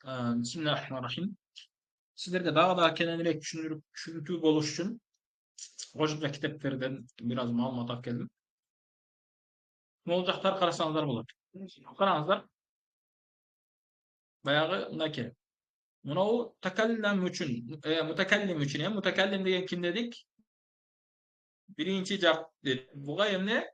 Bismillahirrahmanirrahim. Sizlerge daha kenenirek düşüntүү болуш үчүн кошумча китептерден бир аз маалымат алып келдим. Могул жактар карасаңыздар болот. Караңыздар, баягы мынакей. Мынау такаллам үчүн, мутакаллим деген ким дедик? Биринчи жак дедик. Буга эмне?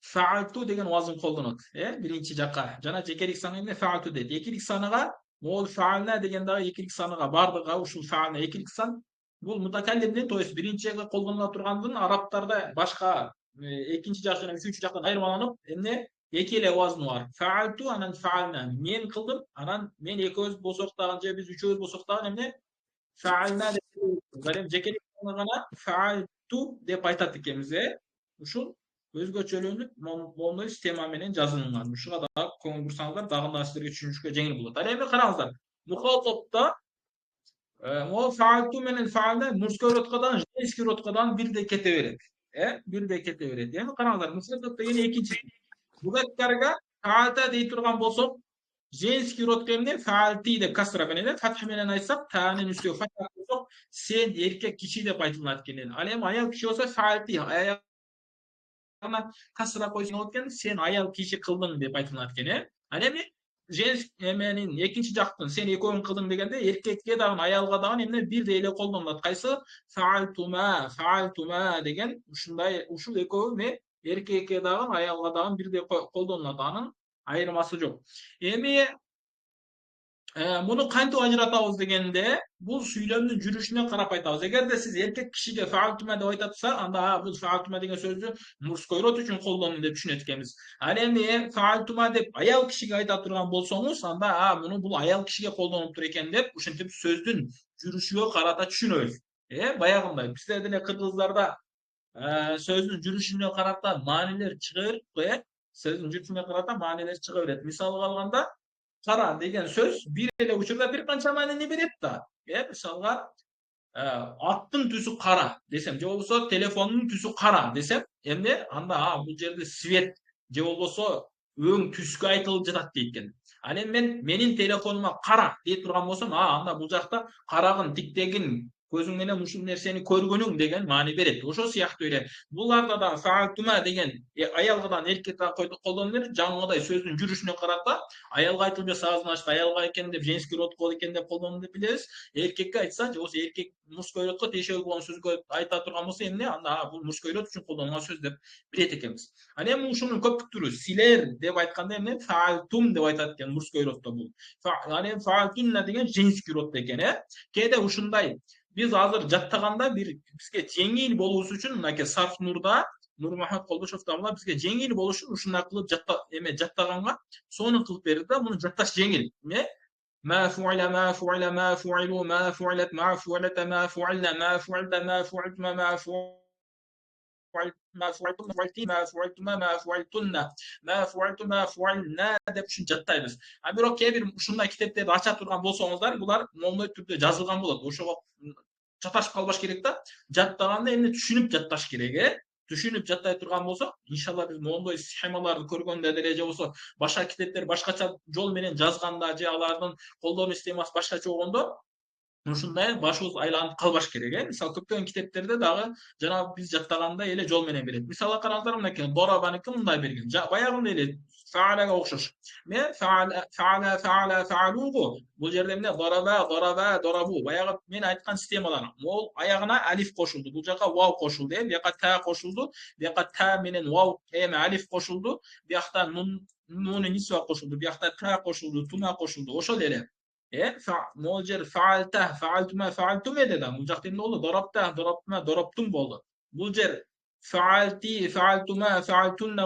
Фаалту деген вазын колдонот. Биринчи жакка. Жана жекелик сан эмне? Фаалту дейт. Экилик саныга могул фаална деген дагы экилик саныга бардыгы ушул фаална экилик сан. Бул мутакаллимдин, то есть биринчи жакка колдонула тургандын арабтарда башка экинчи жак жана үчүнчү жактан айырмаланып эмне? Эки эле вазны бар. Фаалту анан фаална. Мен кылдым, анан мен экөөбүз болсок дагы же биз үчөөбүз болсок дагы эмне? Фаална деп жекелик саныгына фаалту деп айтат экенбиз, Ушул өзгөчөлөнүп моундай система менен жазылган. Ушуга дагы көңүл бурсаңыздар, дагы да силерге түшүнүшкө жеңил болот. Ал эми караңыздар. Мухотопто могу фаалту менен фаална мужской родкадан, женский родкадан бирдей кете берет. Бирдей кете берет. Эми караңыздар, мухотоп деген экинчи. Бугаттарга фаалта дей турган болсок, женский родко эмне? Фаалти деп касра менен, фатха менен айтсак, таанын үстүгө фатха койсок, сен эркек киши деп айтылат экен. Ал эми аял киши болсо фаалти, касра койсоң болот экен, сен аял киши кылдың деп айтылат экен, Ал эми эменин экинчи жактын сен экөөүн кылдың дегенде эркекке дагы аялга дагы эмне бирдей эле колдонулат. Кайсы? Фаалтума деген ушундай, ушул экөө эмне? Эркекке дагы аялга дагы бирдей колдонулат. Анын айырмасы жок. Эми муну кантип ажыратабыз дегенде, бул сүйлөмдүн жүрүшүнө карап айтабыз. Эгерде сиз эркек кишиге фаалтума деп айтатса, анда бул фаалтума деген сөздү мужской род үчүн колдону деп түшүнөт экенбиз. Ал эми фаалтума деп аял кишиге айта турган болсоңуз, анда муну бул аял кишиге колдонуптур экен деп ушинтип сөздүн жүрүшүгө карата түшүнөбүз. Баягындай бизде деле кыргыздарда сөздүн жүрүшүнө карата маанилер чыга берет, Сөздүн жүрүшүнө карата маанилер чыга берет. Мисалга алганда, кара деген сөз бир эле учурда бир канча маанини берет да. Мисалга, аттын түсү кара десем, же болбосо телефондун түсү кара десем, эмне? Анда бул жерде свет же болбосо өң түскө айтылып жатат дейт экен. Ал эми менин телефонума кара дей турган болсом, анда бул жакта карагын, тиктегин, көзүң менен ушул нерсени көргөнүң деген маани берет. Ошол сыяктуу эле буларда да фаалтума деген аялгадан эркекке колдонуп берет. Жаңыгыдай сөздүн жүрүшүнө карата аялга айтылып жатса, значит аялга экен деп, женский род экен деп колдонду деп билебиз. Эркекке айтса, же болбосо эркек мужской родко тиешелүү болгон сөзгө айта турган болсо эмне? Анда бул мужской род үчүн колдонулган сөз деп билет экенбиз. Ал эми ушунун көптүк түрү силер деп айтканда эмне? Фаалтум деп айтат экен мужской роддо бул. Ал эми фаалтунна деген женский род экен, Кээде ушундай биз азыр жаттаганда бизге жеңил болуусу үчүн мынакей Сарф Нурда Нурмухаммед Колдошев дагы бизге жеңил болуш үчүн ушундай кылып жаттаганга сонун кылып берди да, муну жатташ жеңил. ما فعل ما فعل ما فعلوا ما فعلت ما فعلت ما فعلنا ما فعلت ما فعلت ما فعلت ما فعلت ما فعلت ما فعلت ما فعلتن ما فعلت ما فعلنا деп ушун жаттайбыз. Бирок кээ бир ушундай китептерди ача турган болсоңуздар, булар моундай түрдө жазылган болот. Ошого чаташып калбаш керек да. Жаттаганда эмне түшүнүп жатташ керек, Түшүнүп жаттай турган болсок, иншалла биз моундай схемаларды көргөндө деле же болбосо башка китептер башкача жол менен жазганда же алардын колдонуу системасы башкача болгондо ушундай башыбыз айланып калбаш керек, Мисалы көптөгөн китептерде дагы жанагы биз жаттагандай эле жол менен берет. Мисалга караңыздар, мынакей Дорабаныкы мындай берген. Баягындай эле фаалага окшош. Фаалугу. Бул жерде эмне? Дорабу. Баягы мен айткан системалар. Могул аягына алиф кошулду. Бул жака вау кошулду, Бияка та кошулду. Бияка та менен вау, алиф кошулду. Биякта нуну нисва кошулду. Биякта та кошулду, туна кошулду. Ошол эле. Могул жер фаалтума деди. Бул жакта эмне болду? Дороптум болду. Бул жер фаалтуна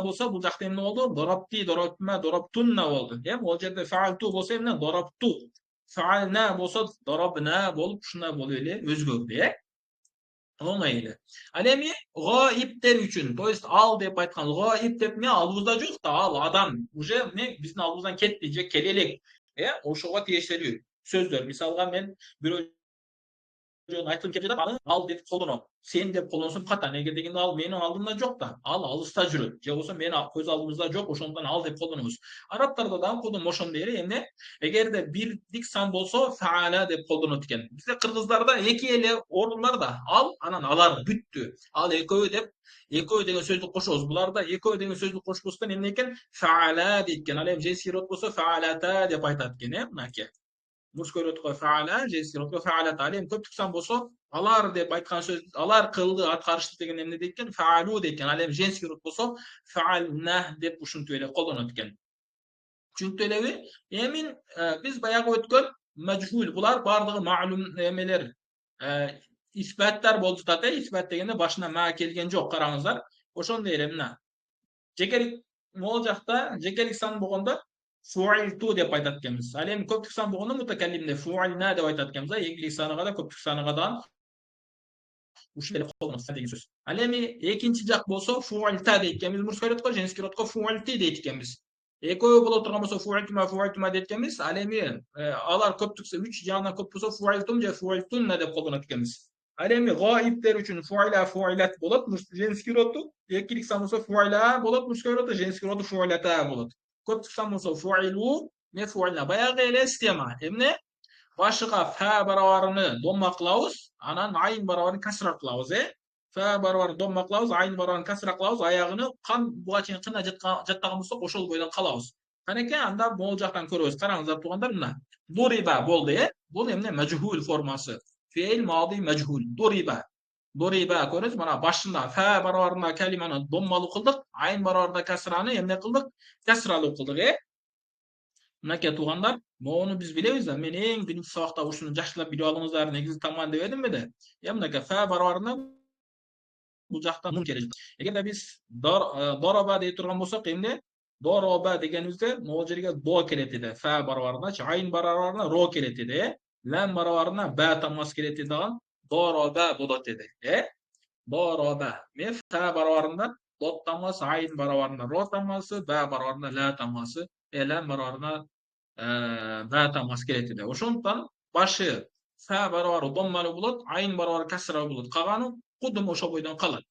болсо, бул жакта эмне болду? Дороптунна болду. Могул жерде фаалту болсо эмне? Доропту. Фаална болсо доробна болуп, ушундай болуп эле өзгөрдү, Оңой эле. Ал эми гаиптер үчүн, то есть ал деп айткан, гаип деп эмне? Алыбызда жок да, ал адам уже эмне? Биздин алыбыздан кетти же келе элек. Ошого тиешелүү сөздөр. Мисалга мен бирөө айтылып келе жатат, аны ал деп колдонот. Сен деп колдонсоң катан. Эгер дегенде ал менин алдымда жок да, ал алыста жүрөт. Же болбосо менин көз алдымызда жок, ошондуктан ал деп колдонобуз. Арабтарда дагы колдомо ошондой эле эмне? Эгерде бирдик сан болсо, фаала деп колдонот экен. Бизде кыргыздарда эки эле орун да. Ал анан алар бүттү. Ал экөө деген сөздү кошобуз. Буларда экөө деген сөздү кошпостон эмне экен? Фаала дейт экен. Ал эми женский род болсо фаалата деп айтат экен, мынакей. Мужской родко фааля, женский родко фаалята. Ал эми көптүк сан болсо, алар деп айткан сөз, алар кылды, аткарышты деген эмне дейт экен? Фаалу дейт экен. Ал эми женский род болсо, фаална деп ушинтип эле колдонот экен. Түшүнүктүү элеби? Эми биз баягы өткөн majhul, булар бардыгы маалум эмелер, исбаттар болуп жатат. Исбат дегенде башына ма келген жок, караңыздар. Ошондой эле мына. Жекелик могул жакта жекелик сан болгондо фуайлту деп айтат экенбиз. Ал эми көптүк сан болгондо мутакаллимде фуайлна деп айтат экенбиз. Экилик саныга да көптүк саныга да ушул эле колдонот деген сөз. Ал эми экинчи жак болсо фуайлта дейт экенбиз. Мужской родко, женский родко фуайлти дейт экенбиз. Экөө боло турган болсо фуайлтума дейт экенбиз. Ал эми алар көптүк 3 жагынан көп болсо фуайлтум же фуайлтунна деп колдонот экенбиз. Ал эми гаиптер үчүн фуайла фуайлат болот, женский роду. Экилик сан болсо фуайла болот, мужской роду, женский роду фуайлата болот. Көптүк сан болсо фуайлу, не фуайлна. Баягы эле система. Эмне? Башыга фа барабарыны домма кылабыз, анан айын барабарын касра кылабыз, Фа барабарын домма кылабыз, айын барабарын касра кылабыз, аягыны буга чейин кына жаттаган болсок, ошол бойдон калабыз. Канекей, анда могул жактан көрөбүз. Караңыздар туугандар, мына. Дуриба болду, Бул эмне? Majhul формасы. Фейл мади majhul. Дуриба көрөсүз, мана башында фа барабарында калиманы доммалуу кылдык, айын барабарында касраны эмне кылдык? Касралуу кылдык, Мынакей туугандар, могуну биз билебиз да. Мен эң биринчи сабакта ушуну жакшылап билип алыңыздар, негизи таман дебедимби да? Мынакей фа барабарында бул жакта нун келе жатат. Эгерде биз дороба дей турган болсок, эмне? Дороба дегенибизде могул жерге до келет эди. Фа барабарындачы, айын барабарына ро келет эди, Лам барабарына ба тамасы келет эди дагы. Дороба болот эди, Дороба. Фа барабарында дот тамасы, айын барабарында ро тамасы, ба барабарында ла тамасы, Лам барабарына ба тамасы келет эди. Ошондуктан башы фа барабары доммалуу болот, айын барабары касралуу болот. Калганы кудум ошол бойдон калат.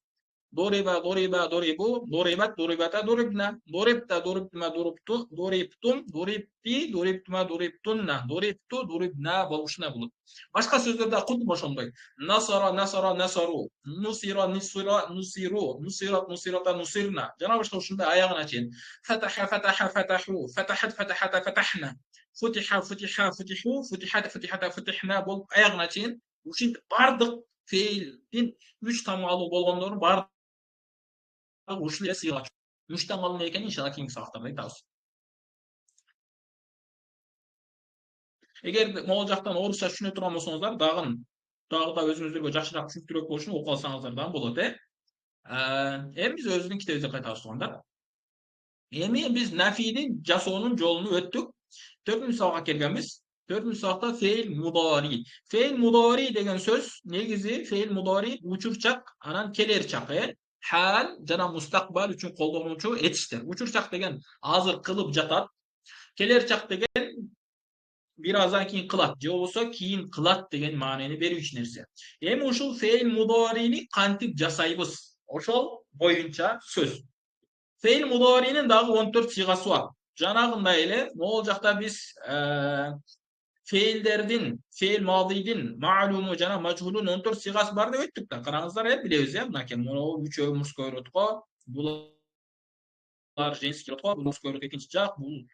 Дориба, дорибу, дорибат, дорибата, дорибна, дорибта, дорибтума, дорибту, дорибтум, дорибти, дорибтума, дорибтунна, дорибту, дорибна болушуна болот. Башка сөздөрдө кудум ошондой. Насара, насару, нусира, нусиру, нусират, нусирата, нусирна. Жана башка ушундай аягына чейин. Фатаха, фатаху, фатахат, фатахата, фатахна. Футиха, футиху, футихата, футихата, футихна болуп аягына чейин ушинтип бардык фейлдин 3 тамгалуу болгондорун бардык ушул эле сыйга. 3 тамгалуу эмне экенин иншалла кийинки сабактарда айтабыз. Эгер могул жактан орусча түшүнө турган болсоңуздар, дагы да өзүңүздөргө жакшыраак түшүнүктүүрөөк болушун окуп алсаңыздар дагы болот, Эми биз өзүбүздүн китебибизде кайтабыз туугандар. Эми биз нафийдин жасоонун жолуну өттүк. 4-үнчү сабакка келгенбиз. 4-үнчү сабакта фейл мудори. Фейл мудори деген сөз негизи фейл мудори учурчак, анан келер чак, Хал жана мустакбал үчүн колдонуучу этиштер. Учурчак деген азыр кылып жатат. Келер чак деген бир аздан кийин кылат, же болбосо кийин кылат деген маанени берүүчү нерсе. Эми ушул фейл мудорини кантип жасайбыз? Ошол боюнча сөз. Фейл мудоринин дагы 14 сыйгасы бар. Жанагындай эле могул жакта биз фейлдердин, фейл мадийдин маалуму жана majhulun 14 сыйгасы бар деп өттүк да. Караңыздар, билебиз, мынакей могу үчөө мужской родко, булар женский родко, мужской род экинчи жак, бул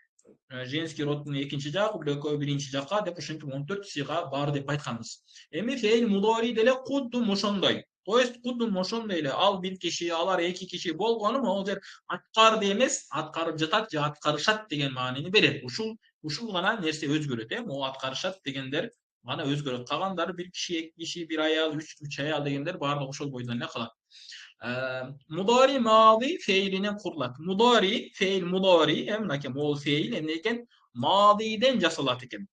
женский роддун экинчи жагы, бул экөө биринчи жакка деп ушинтип 14 сыйга бар деп айтканбыз. Эми фейл мудори деле кудум ошондой. То есть кудум ошондой эле. Ал бир киши, алар эки киши болгону могул жер аткарды эмес, аткарып жатат же аткарышат деген маанени берет. Ушул гана нерсе өзгөрөт, Могу аткарышат дегендер гана өзгөрөт. Калгандары бир киши, эки киши, бир аял, үч аял дегендер баардыгы ошол бойдон эле калат. Mudari madi feilinin kurulak. Mudari, feil mudari, mınaki mol feil, emne eken madiden jasalat eken.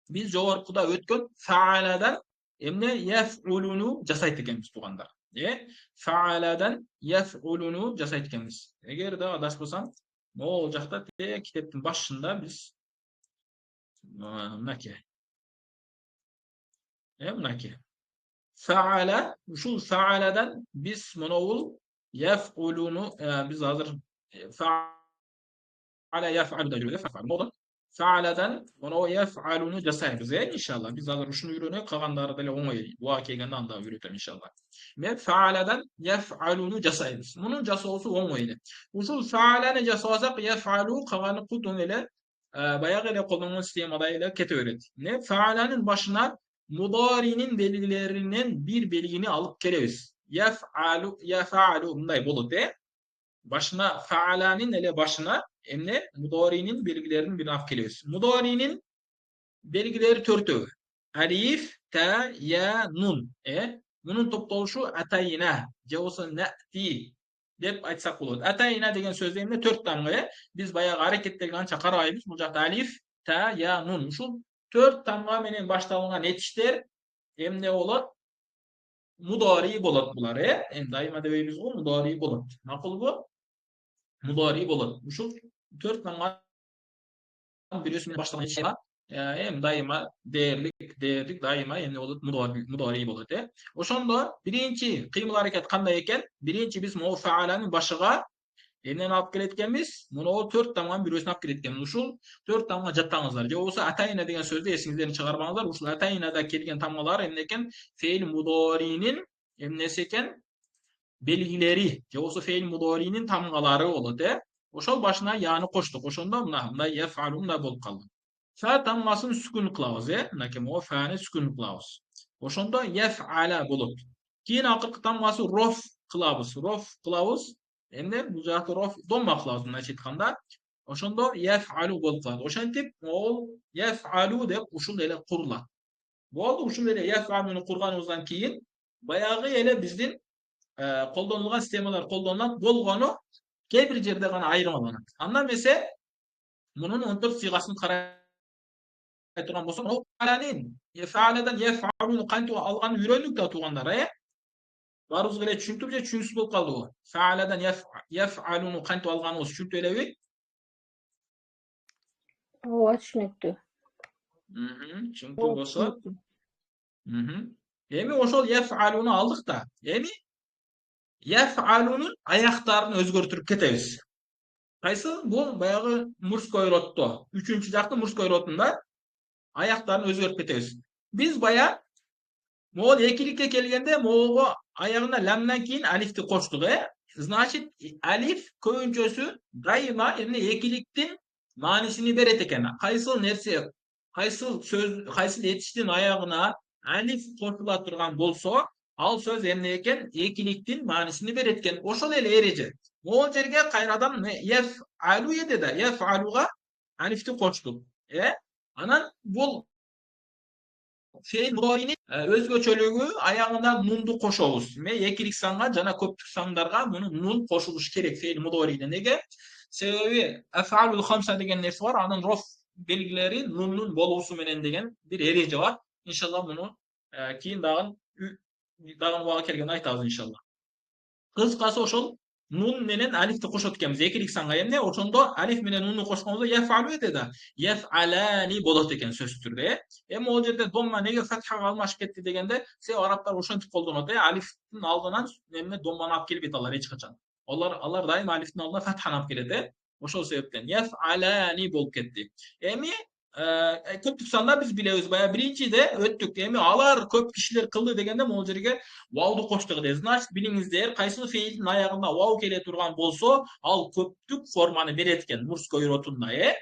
Biz jogorkuda ötkön faaladan emne yef'ulunu jasayt ekenmiz tugandar. Faaladan yef'ulunu jasayt ekenmiz. Eger de adaşmasam, mogul jakta kiteptin başında biz mınaki. Mınaki. Faala, uşul faaladan biz monowul yef'ulunu biz hazır faala yef'alu da görüyoruz. Faala. Faaladan mono yef'alunu jasaybiz. İnşallah. Biz hazır uşunu öğreniyor. Kalanları da oңой. Buğa kelgende anda öğretem inşallah. Me faaladan yef'alunu jasaybiz. Bunun jasoosu oңой. Uşul faalani jasasak yef'alu kalanı kutun ile bayağı ile kolunun sistemi ile kete öğret. Ne? Faalanın başına mudari'nin belirlerinden bir belgini alıp keleriz. Yef'alu bunday bolu de. Başına faalanin ile başına emne mudari'nin belgilerinin bir af keleriz. Mudari'nin belgileri törtü. Alif, ta, ya, nun. Bunun toplanışı atayna. Cevası ne'ti dep aytsak bolot. Atayna degen sözde tört tamga. Biz bayağı hareketlerge ança karayбыз. Bu jakta alif, ta, ya, nun. Uşul tört tamga menen baştalган etişler emne bolat? Mudari bolat bular. Daima debeybiz go mudari bolat. Makul bu? Mudari bolat. Uşul tört tamga biliyorsun başlangıç etişler hem daima değerlik daima emne bolat? Mudari bolat. Oşonda birinci kıymıl hareket kanday eken? Birinci biz mo faalanın başıga emneni alып keletkenmiz? Muну 4 tamgan birösүnө alып keletkenmiz. Ушул 4 тамга жаттаңыздар. Же болбосо атайна деген сөздү эсиңизден чыгарбаңыздар. Ушул атайнада келген тамгалар эмне экен? Феил мудоринин эмнеси экен? Белгилери. Же болбосо феил мудоринин тамгалары болот, Ошол башына яны коштук. Ошондо мындай яфалу мындай болуп калды. Фа тамгасын сүкүн кылабыз, Мынакей могу фаны сүкүн кылабыз. Ошондо яфала болот. Кийин акыркы тамгасы роф кылабыз. Роф кылабыз. Эмне бул жакта роф домма кылабыз мындайча айтканда. Ошондо яфалу болуп калат. Ошентип ол яфалу деп ушул эле курулат. Болду, ушул эле яфалуну курганыбыздан кийин баягы эле биздин колдонулган системалар колдонулат болгону кээ бир жерде гана айырмаланат. Андан эмесе мунун 14 сыйгасын карай турган болсок, ол фааладан яфалуну кантип алганын үйрөндүк да туугандар, Барыбыз эле түшүнүктүүбү же түшүнүксүз болуп калдыбы? Фааладан яфалуну кантип алганыбыз түшүнүктүү элеби? Ооба, түшүнүктүү. Түшүнүктүү болсо. Эми ошол яфалуну алдык да. Эми яфалунун аяктарын өзгөртүрүп кетебиз. Кайсы? Бул баягы мужской роддо. 3-жакты мужской родунда аяктарын өзгөртүп кетебиз. Биз бая могул экиликке келгенде могулго аягына ламдан кийин алифти коштук, Значит, алиф көбүнчөсү дайыма эмне экиликтин маанисини берет экен. Кайсыл нерсе, кайсыл сөз, кайсыл этиштин аягына алиф кошула турган болсо, ал сөз эмне экен? Экиликтин маанисини берет экен. Ошол эле эреже. Могул жерге кайрадан яфалу эди да, яфалуга алифти коштук, Анан бул фейл мудоринин өзгөчөлүгү аягына нунду кошобуз. Экилик санга жана көптүк сандарга муну нун кошулуш керек фейл мудорийде. Неге? Себеби афалул хамса деген нерсе бар, анын роф белгилери нуннун болуусу менен деген бир эреже бар. Иншалла муну кийин дагы убага келгенде айтабыз иншалла. Кыскасы ошол нун менен алифти кошот экенбиз экилик санга эмне? Ошондо алиф менен нунну кошконбозда яфалу эди да. Яфалани болот экен сөзсүз түрдө, Эми ол жерде домма неге фатхага алмашып кетти дегенде, себеби арабтар ошентип колдонот, алифтин алдынан эмне домманы алып келбейт алар эч качан. Алар дайыма алифтин алдына фатханы алып келет, Ошол себептен яфалани болуп кетти. Эми көптүк санда биз билебиз, бая биринчиде өттүк. Эми алар көп кишилер кылды дегенде могул жерге вауду коштук дейт. Значит, билиңиздер, кайсы феилдин аягында вау келе турган болсо, ал көптүк форманы берет экен мужской родунда,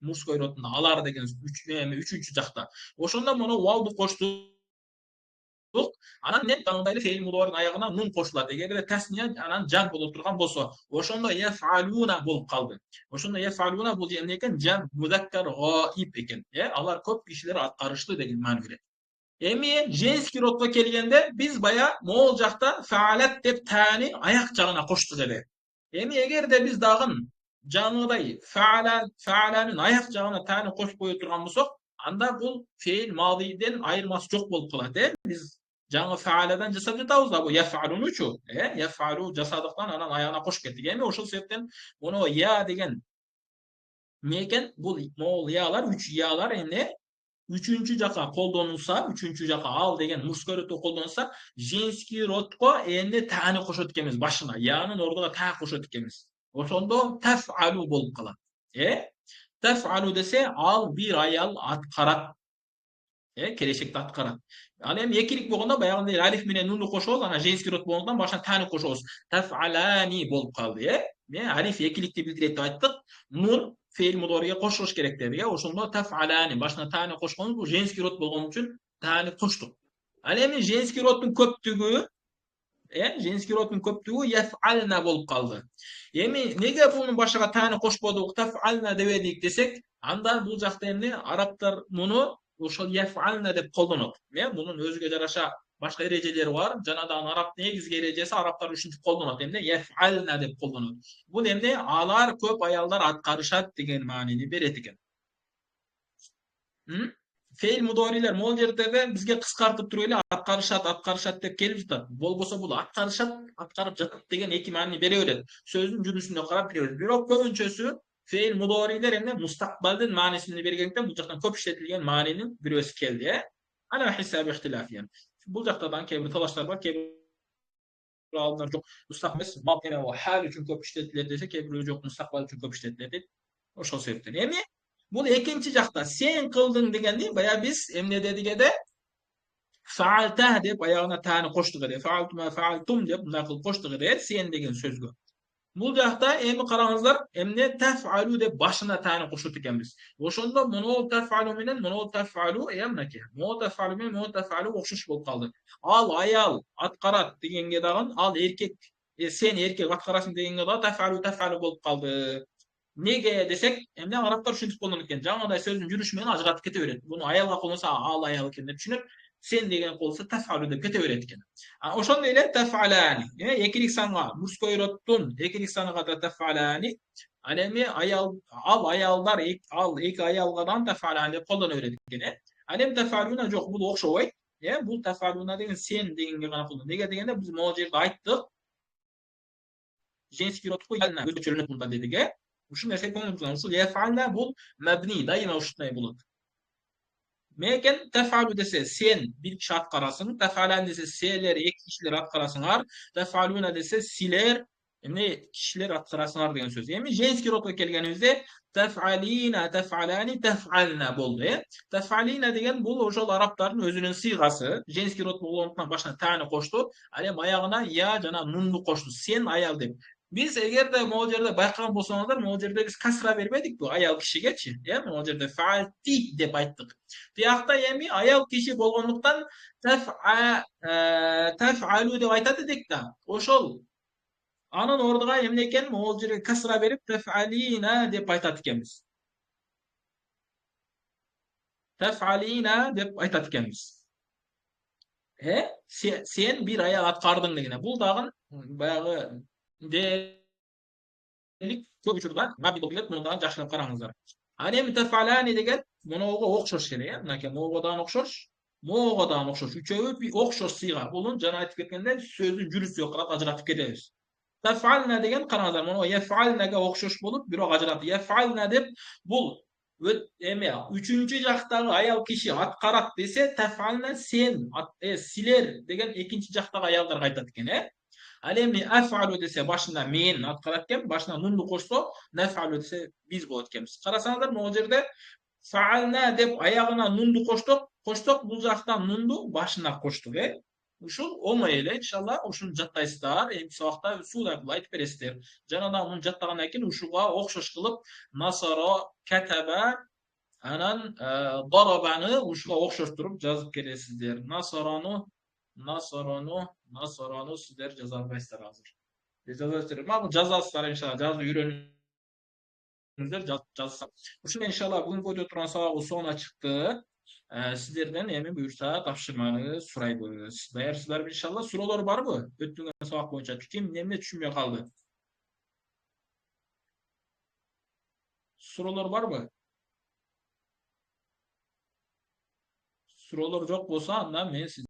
Мужской родунда алар деген 3-жакта. Ошондо муну вауду коштук. Анан эмне кандай феил мудорин аягына нун кошулат. Эгерде тасния анан жан боло турган болсо, ошондо яфалуна болуп калды. Ошондо яфалуна бул эмне экен? Жан музаккар гаиб экен. Алар көп кишилер аткарышты деген маани берет. Эми женский родго келгенде биз бая могул жакта фаалат деп таани аяк жагына коштук эле. Эми эгерде биз дагы жаңыдай фааланын аяк жагына таани кошуп кое турган болсок, анда бул феил мадийден айырмасы жок болуп калат, Биз жаңы фааладан жасап жатабыз да, бул яфалунучу, яфалу жасадыктан анан аягына кошуп кеттик. Эми ошол себептен муну я деген эмне экен? Бул могул ялар, 3 ялар эмне? üçüncü jaka kolдонулса, üçüncü jaka al деген мужской родто колдонулса, женский родко эми тааны кошот экенбиz башына. Яанын ордуна та кошот экенбиз. Ошондо тафалу болуп калат. Тафалу десе ал бир аял аткарат. Келечекте аткарат. Ал эми экилик болгондо баягындай алиф менен нунду кошобуз, анан женский род болгондон башына тааны кошобуз. Тафалани болуп калды, алиф экиликти билдирет деп айттык. Нун fe'l mudoriga qo'shilish kerak dedik. O'shunda taf'alani boshına ta'ni qo'shganmiz, bu женский rod bo'lgani uchun ta'ni qo'shdik. Al endi женский rodning ko'pligi, женский rodning ko'pligi yaf'alna bo'lib qoldi. Endi nega buni boshiga ta'ni qo'shmadik, taf'alna dedik desek, anda bu joqda endi arablar buni o'shal yaf'alna deb qo'llanadi. Bunun o'ziga yarasha başka ereceleri var. Canadan Arap negizgi erecesi Araplar üçüncü kollanat. Hem de yef'alna deb kollanat. Bu hem de alar köp ayallar atkarışat degen manini beret eken. Fe'l mudoriler mo'l yerde bizge kıskartıp turup ele atkarışat dep kelip jatat. Bolbosa bul atkarıp jatat degen iki manini bere berет. Sözün jürüsüne karap berет. Bирок көбүнчөсү fe'l mudoriler hem de mustakbaldın manisini bergенден bu jaktan köp işletilgen maninin birösi keldi. Ala hesabı ihtilaf yani. Bu jaktadan kebir talaşlar var, kebir alimler çok mustakbal madde ve hal üçün köp işletilir dese, kebir yok mustakbal üçün köp işletilir deyip oşol sebepten. Emi bu ikinci jakta sen kıldın degende baya biz emne dedik ede faaltah dep ayağına tani koştuk ede, faaltuma faaltum dep bunday kılıp koştuk ede sen degen sözgü. Bu jakta emi karаңыздар emne taf'alu dep başına tani koşut ekenbiz. Oşonda mono taf'alu menen mono taf'alu emneke. Mono taf'alu menen mono taf'alu okşuş bolup kaldı. Al ayal atkarat degenge dagın al erkek sen erkek atkarasın degenge dagı taf'alu bolup kaldı. Nege desek emne Araplar uşintiп колдонот экен. Жаңадай сөздүн жүрүшү менен ажыратып кете берет. Буну аялга колдонса ал аял экен деп түшүнөт. Sen деген колдонса taf'alu деп кете берет экен. Ошондой эле taf'alani. Экилик санга мужской роддун экилик саныга да taf'alani. Ал эми ал аялдар ал эки аялгадан taf'alani деп колдоно берет экен. Ал эми taf'aluna жок, бул окшобойт. Бул taf'aluna деген sen дегенге гана колдонот. Неге дегенде биз могу жерде айттык. Женский род коюлна өзгөчөлөнөт мында дедик. Ушул нерсе көңүлүңүздөн ушул yef'alna бул mabni, дайыма ушундай болот. Meken tef'alu dese sen bir kişi atkarasın, tef'alen dese seler iki kişiler atkarasınlar, tef'aluna dese siler kişiler atkarasınlar degan söz. Yani jenski rodga kelgenimizde tef'alina, tef'alani, tef'alna boldu. Tef'alina degen bul ошол Arapların özünün sıyğası. Jenski rod bolgonduktan başına tani koştu. Alem ayağına ya jana nundu koştu. Sen ayal dep. Biz eğer de moğol yerde baykagan bolsаңыздар, moğol yerde biz kasra vermedik bu ayal kişigeçi. Moğol yerde faalti dep ayttık. Buyakta emi ayal kişi bolgonduktan tef'alu dep aytат эдик да. Ошол anın orduga emne eken moğol yerге kasra berip tef'alina dep aytат ekenbiz. Tef'alina dep aytат ekenbiz. Sen bir ayal atkardın degene. Bul dagın bayagı değerlik көп учурда мабит болуп келет, муну дагы жакшылап караңыздар. Ал эми tef'alani деген моного окшош эле, мынакей могого дагы окшош, могого дагы окшош. Үчөөбү бир окшош сыйга. Бунун жана айтып кеткендей сөздүн жүрүсү карап ажыратып кетебиз. Tef'alna деген караңыздар, мону yef'alnага окшош болуп, бирок ажырап. Yef'alna деп бул эме үчүнчү жактагы аял киши аткарат десе, tef'alna sen силер деген экинчи жактагы аялдарга айтат экен. Al endi af'alu dese başına men atkaratken başına nundu koşsa nef'alu dese biz bolat ekemiz. Karasanızlar moğol yerde fa'alna dep ayağına nundu koştuk bu jaktan nundu başına koştuk. Uşul olmay ele inşallah uşunu jattayсыздар. Эми сабакта суу аркылуу айтып бересиздер. Жана муну жаттагандан кийин ушуга окшош кылып насара катаба анан дарабаны ушуга окшоштуруп жазып келесиздер. Nasaronu sizler жазбайсыздар азыр. Жазасыздар. Мага жазасыздар иншалла. Жазып үйрөнүңүздөр, жазсам. Ушуну иншалла бүгүнкү өтө турган сабагыбыз соңуна чыкты. Сиздерден эми буюрса тапшырманы сурайбыз. Даярсыздарбы иншалла? Суроолор барбы? Өткөн сабак боюнча ким эмне түшүнбөй калды? Суроолор барбы? Суроолор жок болсо анда мен